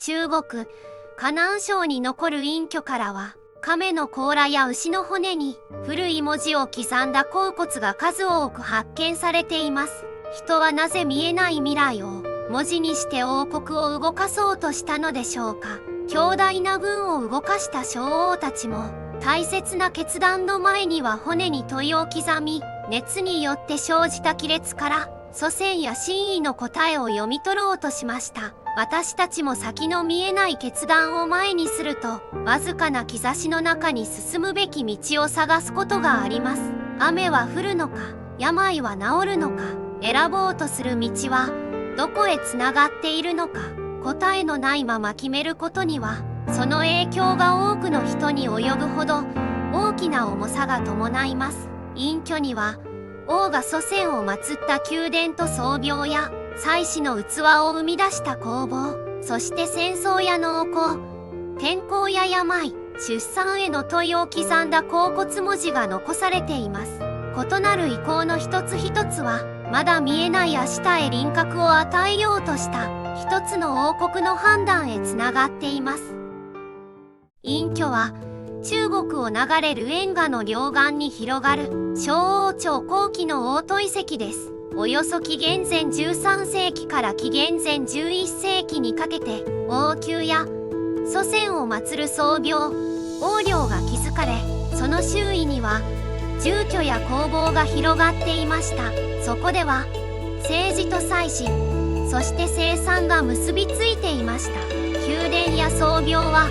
中国河南省に残る隠居からは、亀の甲羅や牛の骨に古い文字を刻んだ甲骨が数多く発見されています。人はなぜ見えない未来を文字にして王国を動かそうとしたのでしょうか。強大な軍を動かした将王たちも大切な決断の前には骨に問いを刻み、熱によって生じた亀裂から祖先や真意の答えを読み取ろうとしました。私たちも先の見えない決断を前にすると、わずかな兆しの中に進むべき道を探すことがあります。雨は降るのか、病は治るのか、選ぼうとする道はどこへつながっているのか、答えのないまま決めることには、その影響が多くの人に及ぶほど大きな重さが伴います。隠居には王が祖先を祀った宮殿と宗廟や祭祀の器を生み出した工房、そして戦争や農耕、天候や病、出産への問いを刻んだ甲骨文字が残されています。異なる意向の一つ一つは、まだ見えない明日へ輪郭を与えようとした一つの王国の判断へつながっています。隠居は中国を流れる沿河の両岸に広がる小王朝後期の王都遺跡です。およそ紀元前13世紀から紀元前11世紀にかけて、王宮や祖先を祀る宗廟、王陵が築かれ、その周囲には住居や工房が広がっていました。そこでは政治と祭祀、そして生産が結びついていました。宮殿や宗廟は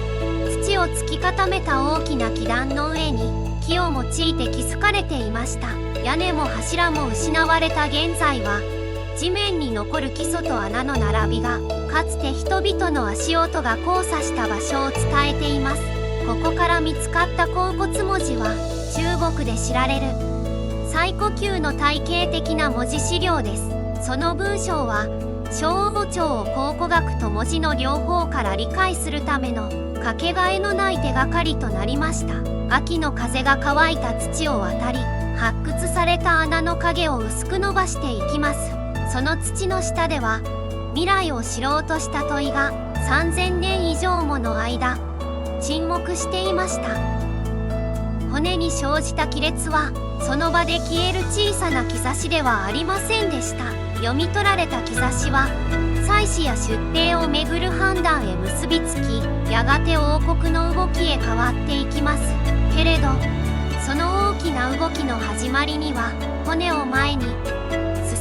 土を突き固めた大きな基壇の上に木を用いて築かれていました。屋根も柱も失われた現在は、地面に残る基礎と穴の並びがかつて人々の足音が交差した場所を伝えています。ここから見つかった甲骨文字は中国で知られる最古級の体系的な文字資料です。その文章は小王朝を考古学と文字の両方から理解するためのかけがえのない手がかりとなりました。秋の風が乾いた土を渡り、発掘された穴の影を薄く伸ばしていきます。その土の下では未来を知ろうとした問いが3000年以上もの間沈黙していました。骨に生じた亀裂はその場で消える小さな兆しではありませんでした。読み取られた兆しは祭祀や出兵をめぐる判断へ結びつき、やがて王国の動きへ変わっていきます。けれどその大きな動きの始まりには、骨を前に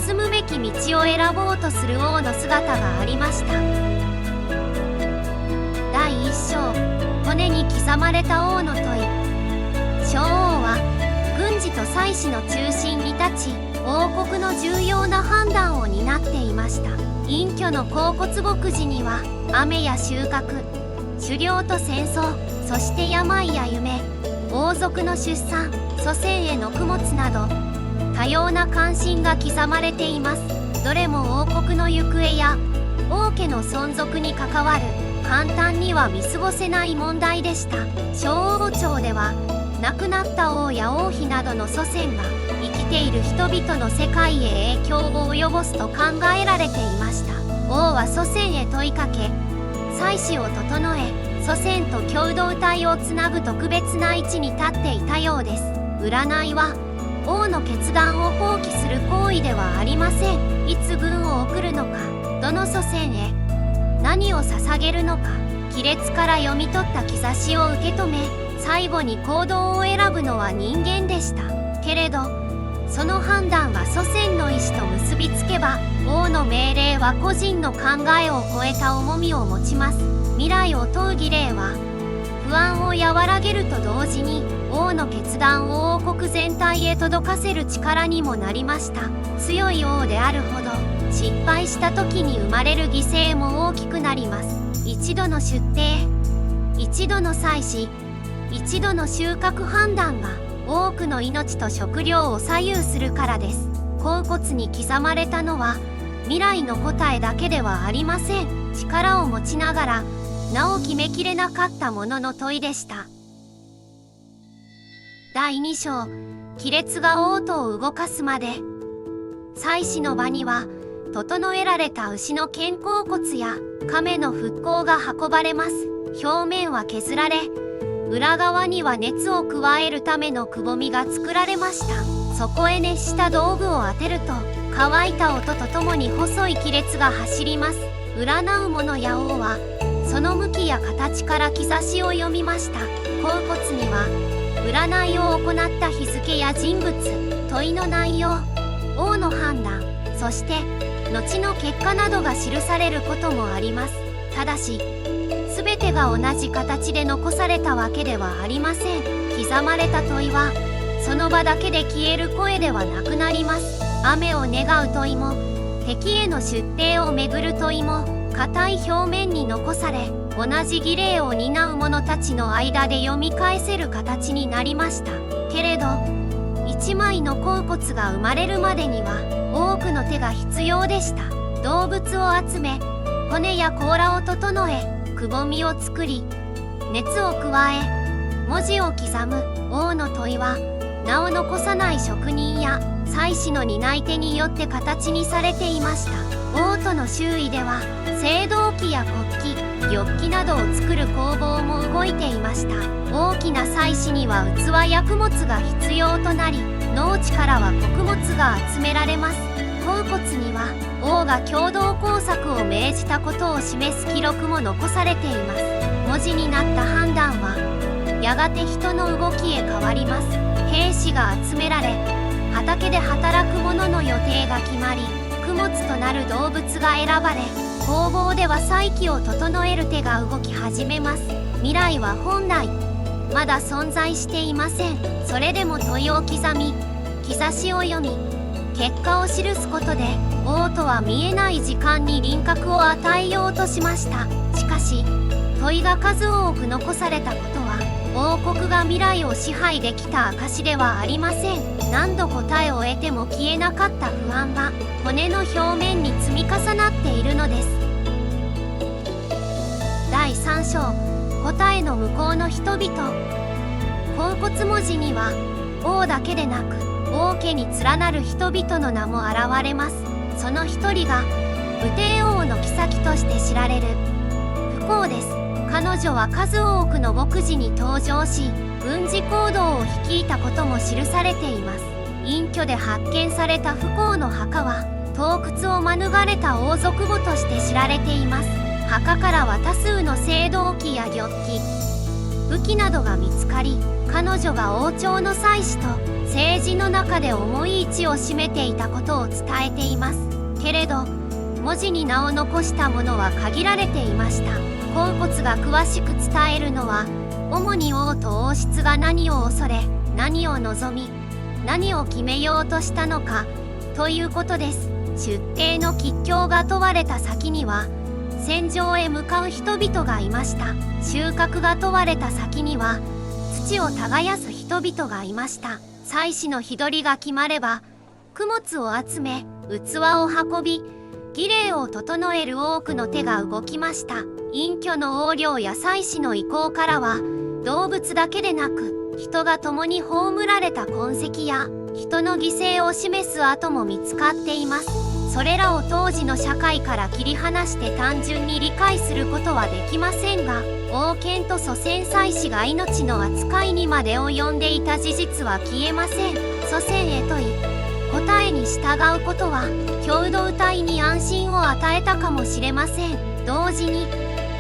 進むべき道を選ぼうとする王の姿がありました。第1章、骨に刻まれた王の問い。小王は軍事と祭祀の中心に立ち、王国の重要な判断を担っていました。隠居の甲骨牧事には、雨や収穫、狩猟と戦争、そして病や夢、王族の出産、祖先への供物など多様な関心が刻まれています。どれも王国の行方や王家の存続に関わる簡単には見過ごせない問題でした。小王朝では亡くなった王や王妃などの祖先が生きている人々の世界へ影響を及ぼすと考えられていました。王は祖先へ問いかけ、祭祀を整え、祖先と共同体をつなぐ特別な位置に立っていたようです。占いは王の決断を放棄する行為ではありません。いつ軍を送るのか、どの祖先へ何を捧げるのか、亀裂から読み取った兆しを受け止め、最後に行動を選ぶのは人間でした。けれどその判断は祖先の意思と結びつけば、王の命令は個人の考えを超えた重みを持ちます。未来を問う儀礼は不安を和らげると同時に、王の決断を王国全体へ届かせる力にもなりました。強い王であるほど失敗した時に生まれる犠牲も大きくなります。一度の出廷、一度の祭祀、一度の収穫判断が多くの命と食料を左右するからです。甲骨に刻まれたのは未来の答えだけではありません。力を持ちながらなお決めきれなかったものの問いでした。第2章、亀裂が王都を動かすまで。祭祀の場には整えられた牛の肩甲骨や亀の復興が運ばれます。表面は削られ、裏側には熱を加えるためのくぼみが作られました。そこへ熱した道具を当てると、乾いた音とともに細い亀裂が走ります。占う者や王はその向きや形から兆しを読みました。甲骨には占いを行った日付や人物、問いの内容、王の判断、そして後の結果などが記されることもあります。ただし全てが同じ形で残されたわけではありません。刻まれた問いはその場だけで消える声ではなくなります。雨を願う問いも、敵への出兵をめぐる問いも、硬い表面に残され、同じ儀礼を担う者たちの間で読み返せる形になりました。けれど一枚の甲骨が生まれるまでには多くの手が必要でした。動物を集め、骨や甲羅を整え、くぼみを作り、熱を加え、文字を刻む。王の問いは名を残さない職人や祭司の担い手によって形にされていました。王都の周囲では青銅器や国旗、玉器などを作る工房も動いていました。大きな祭祀には器や供物が必要となり、農地からは穀物が集められます。甲骨には王が共同工作を命じたことを示す記録も残されています。文字になった判断はやがて人の動きへ変わります。兵士が集められ、畑で働く者の予定が決まり、供物となる動物が選ばれ、工房では再起を整える手が動き始めます。未来は本来まだ存在していません。それでも問いを刻み、兆しを読み、結果を記すことで王とは見えない時間に輪郭を与えようとしました。しかし問いが数多く残されたことは王国が未来を支配できた証ではありません。何度答えを得ても消えなかった不安が骨の表面に積み重なっているのです。第3章、答えの向こうの人々。甲骨文字には王だけでなく王家に連なる人々の名も現れます。その一人が武帝王の妃として知られる不幸です。彼女は数多くの牧事に登場し、軍事行動を率いたことも記されています。隠居で発見された不幸の墓は盗掘を免れた王族母として知られています。墓からは多数の青銅器や玉器、武器などが見つかり、彼女が王朝の祭司と政治の中で重い位置を占めていたことを伝えています。けれど文字に名を残したものは限られていました。甲骨が詳しく伝えるのは主に王と王室が何を恐れ、何を望み、何を決めようとしたのかということです。出兵の吉凶が問われた先には戦場へ向かう人々がいました。収穫が問われた先には土を耕す人々がいました。祭祀の日取りが決まれば供物を集め、器を運び、儀礼を整える多くの手が動きました。隠居の横領や祭祀の意向からは動物だけでなく人が共に葬られた痕跡や人の犠牲を示す跡も見つかっています。それらを当時の社会から切り離して単純に理解することはできませんが、王権と祖先祭祀が命の扱いにまで及んでいた事実は消えません。祖先へ問い、答えに従うことは共同体に安心を与えたかもしれません。同時に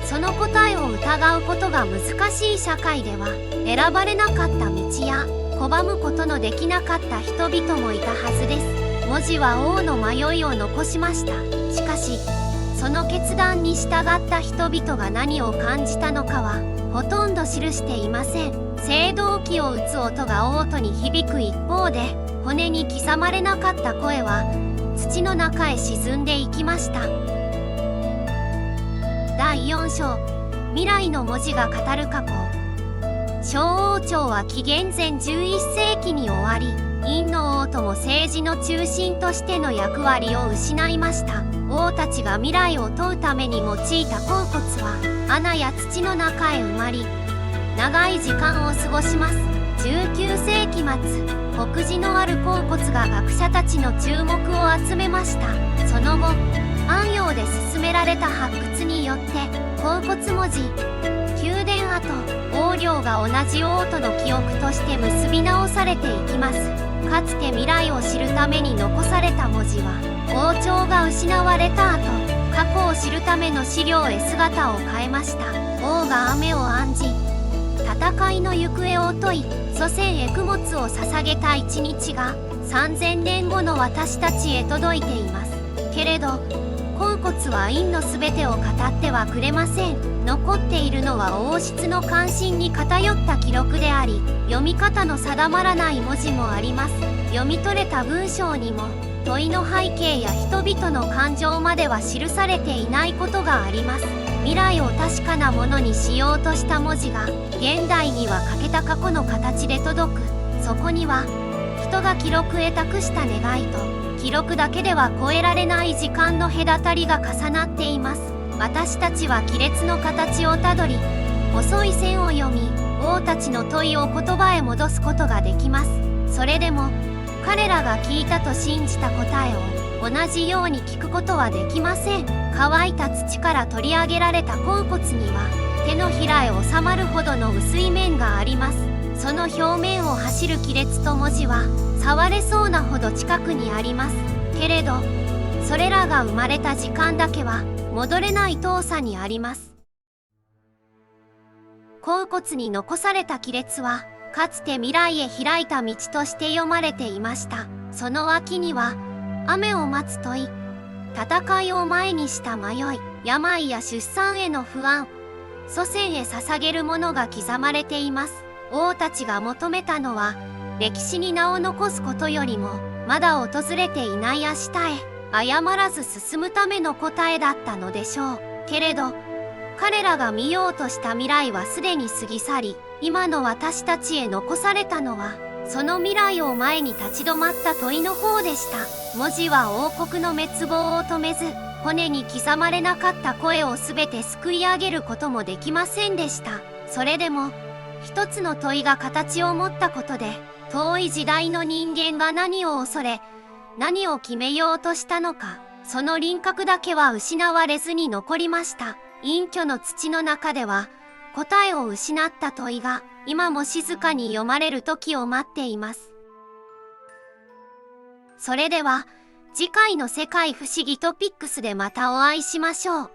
その答えを疑うことが難しい社会では選ばれなかった道や拒むことのできなかった人々もいたはずです。文字は王の迷いを残しました。しかしその決断に従った人々が何を感じたのかはほとんど記していません。青銅器を打つ音が王都に響く一方で、骨に刻まれなかった声は土の中へ沈んでいきました。第4章、未来の文字が語る過去。小王朝は紀元前11世紀に終わり、陰の王とも政治の中心としての役割を失いました。王たちが未来を問うために用いた甲骨は穴や土の中へ埋まり、長い時間を過ごします。19世紀末、目次のある甲骨が学者たちの注目を集めました。その後、安陽で進められた発掘によって甲骨文字、宮殿跡、王陵が同じ王との記憶として結び直されていきます。かつて未来を知るために残された文字は、王朝が失われた後、過去を知るための資料へ姿を変えました。王が雨を案じ、戦いの行方を問い、祖先へ供物を捧げた一日が3000年後の私たちへ届いています。けれど甲骨は陰の全てを語ってはくれません。残っているのは王室の関心に偏った記録であり、読み方の定まらない文字もあります。読み取れた文章にも問いの背景や人々の感情までは記されていないことがあります。未来を確かなものにしようとした文字が現代には欠けた過去の形で届く。そこには人が記録へ託した願いと記録だけでは超えられない時間の隔たりが重なっています。私たちは亀裂の形をたどり、細い線を読み、王たちの問いを言葉へ戻すことができます。それでも彼らが聞いたと信じた答えを同じように聞くことはできません。乾いた土から取り上げられた甲骨には手のひらへ収まるほどの薄い面があります。その表面を走る亀裂と文字は触れそうなほど近くにあります。けれどそれらが生まれた時間だけは戻れない遠さにあります。甲骨に残された亀裂はかつて未来へ開いた道として読まれていました。その脇には雨を待つ問い、戦いを前にした迷い、病や出産への不安、祖先へ捧げるものが刻まれています。王たちが求めたのは歴史に名を残すことよりもまだ訪れていない明日へ誤らず進むための答えだったのでしょう。けれど彼らが見ようとした未来はすでに過ぎ去り、今の私たちへ残されたのはその未来を前に立ち止まった問いの方でした。文字は王国の滅亡を止めず、骨に刻まれなかった声をすべてすくい上げることもできませんでした。それでも一つの問いが形を持ったことで、遠い時代の人間が何を恐れ何を決めようとしたのか、その輪郭だけは失われずに残りました。隠居の土の中では答えを失った問いが今も静かに読まれる時を待っています。それでは次回の世界不思議トピックスでまたお会いしましょう。